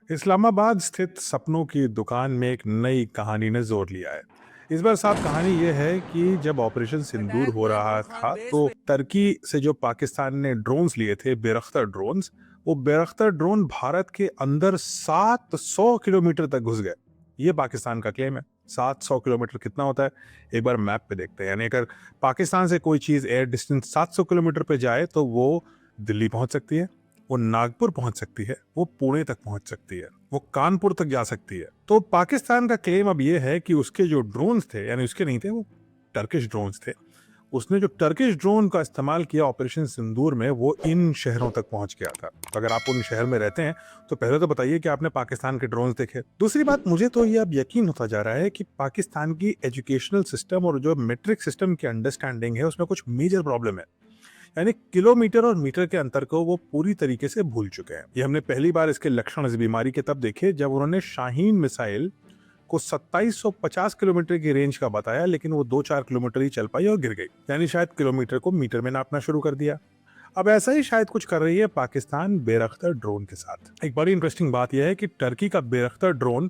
इस्लामाबाद स्थित सपनों की दुकान में एक नई कहानी ने जोर लिया है। इस बार साहब कहानी ये है कि जब ऑपरेशन सिंदूर हो रहा था तो टर्की से जो पाकिस्तान ने ड्रोन्स लिए थे, बेरख्तर ड्रोन्स, वो बेरख्तर ड्रोन भारत के अंदर 700 किलोमीटर तक घुस गए। ये पाकिस्तान का क्लेम है। 700 किलोमीटर कितना होता है, एक बार मैप पे देखते हैं। यानी अगर पाकिस्तान से कोई चीज एयर डिस्टेंस 700 किलोमीटर पे जाए तो वो दिल्ली पहुंच सकती है, वो नागपुर पहुंच सकती है, वो पुणे तक पहुंच सकती है, वो कानपुर तक जा सकती है। तो पाकिस्तान का क्लेम अब ये है कि उसके जो ड्रोन्स थे, यानी उसके नहीं थे, वो टर्किश ड्रोन्स थे। उसने जो टर्किश ड्रोन का इस्तेमाल किया ऑपरेशन सिंदूर में, वो इन शहरों तक पहुंच गया था। तो अगर आप उन शहर में रहते हैं तो पहले तो बताइए कि आपने पाकिस्तान के ड्रोन्स देखे। दूसरी बात, मुझे तो ये अब यकीन होता जा रहा है कि पाकिस्तान की एजुकेशनल सिस्टम और जो मेट्रिक सिस्टम की अंडरस्टैंडिंग है उसमें कुछ मेजर प्रॉब्लम है। यानी किलोमीटर और मीटर के अंतर को वो पूरी तरीके से भूल चुके हैं। ये हमने पहली बार इसके लक्षण इस बीमारी के तब देखे जब उन्होंने शाहीन मिसाइल को 2750 किलोमीटर की रेंज का बताया, लेकिन वो 2-4 किलोमीटर ही चल पाई और गिर गई। यानी शायद किलोमीटर को मीटर में नापना शुरू कर दिया। अब ऐसा ही शायद कुछ कर रही है पाकिस्तान बेरख्तर ड्रोन के साथ। एक बड़ी इंटरेस्टिंग बात यह है कि टर्की का बेरख्तर ड्रोन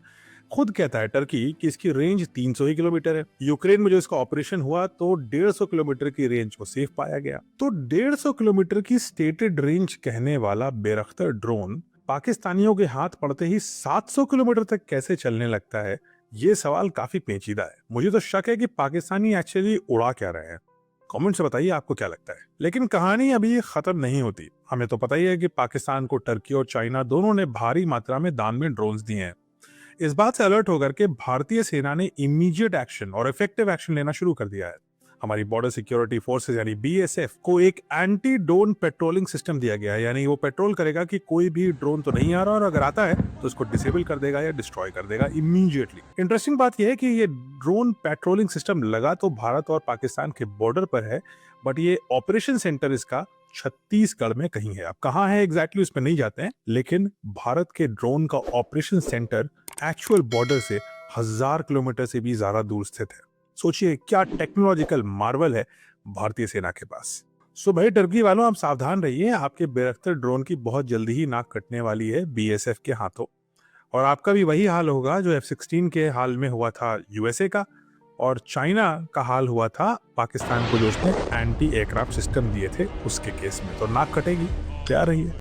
खुद कहता है, टर्की, कि इसकी रेंज 300 ही किलोमीटर है। यूक्रेन में जो इसका ऑपरेशन हुआ तो 150 किलोमीटर की रेंज को सेफ पाया गया। तो 150 किलोमीटर की स्टेटेड रेंज कहने वाला बेरख्तर ड्रोन पाकिस्तानियों के हाथ पड़ते ही 700 किलोमीटर तक कैसे चलने लगता है, ये सवाल काफी पेचीदा है। मुझे तो शक है कि पाकिस्तानी एक्चुअली उड़ा क्या रहे हैं। कमेंट से बताइए आपको क्या लगता है। लेकिन कहानी अभी खत्म नहीं होती। हमें तो पता ही है कि पाकिस्तान को टर्की और चाइना दोनों ने भारी मात्रा में दान में ड्रोन्स दिए हैं। इस बात से अलर्ट होकर के भारतीय सेना ने इमीडिएट एक्शन और इफेक्टिव एक्शन लेना शुरू कर दिया है। हमारी बॉर्डर सिक्योरिटी फोर्सेस यानी बीएसएफ को एक एंटी ड्रोन पेट्रोलिंग सिस्टम दिया गया है। यानी वो पेट्रोल करेगा कि कोई भी ड्रोन तो नहीं आ रहा, और अगर आता है तो उसको डिसेबल कर देगा या डिस्ट्रॉय कर देगा इमीडिएटली। इंटरेस्टिंग बात यह है कि ये ड्रोन पेट्रोलिंग सिस्टम लगा तो भारत और पाकिस्तान के बॉर्डर पर है, बट ये ऑपरेशन सेंटर इसका छत्तीसगढ़ में कहीं है। अब कहां है एग्जैक्टली उस पर नहीं जाते हैं, लेकिन भारत के ड्रोन का ऑपरेशन सेंटर एक्चुअल बॉर्डर से 1000 किलोमीटर से भी ज्यादा दूर स्थित है। सोचिए क्या टेक्नोलॉजिकल मार्वल है भारतीय सेना के पास। सो भाई टर्की वालों, आप सावधान रहिए, आपके बेरख्तर ड्रोन की बहुत जल्दी ही नाक कटने वाली है बीएसएफ के हाथों। और आपका भी वही हाल होगा जो F-16 के हाल में हुआ था यूएसए का, और चाइना का हाल हुआ था पाकिस्तान को जो उसने एंटी एयरक्राफ्ट सिस्टम दिए थे उसके केस में। तो नाक कटेगी, तैयार रहिए।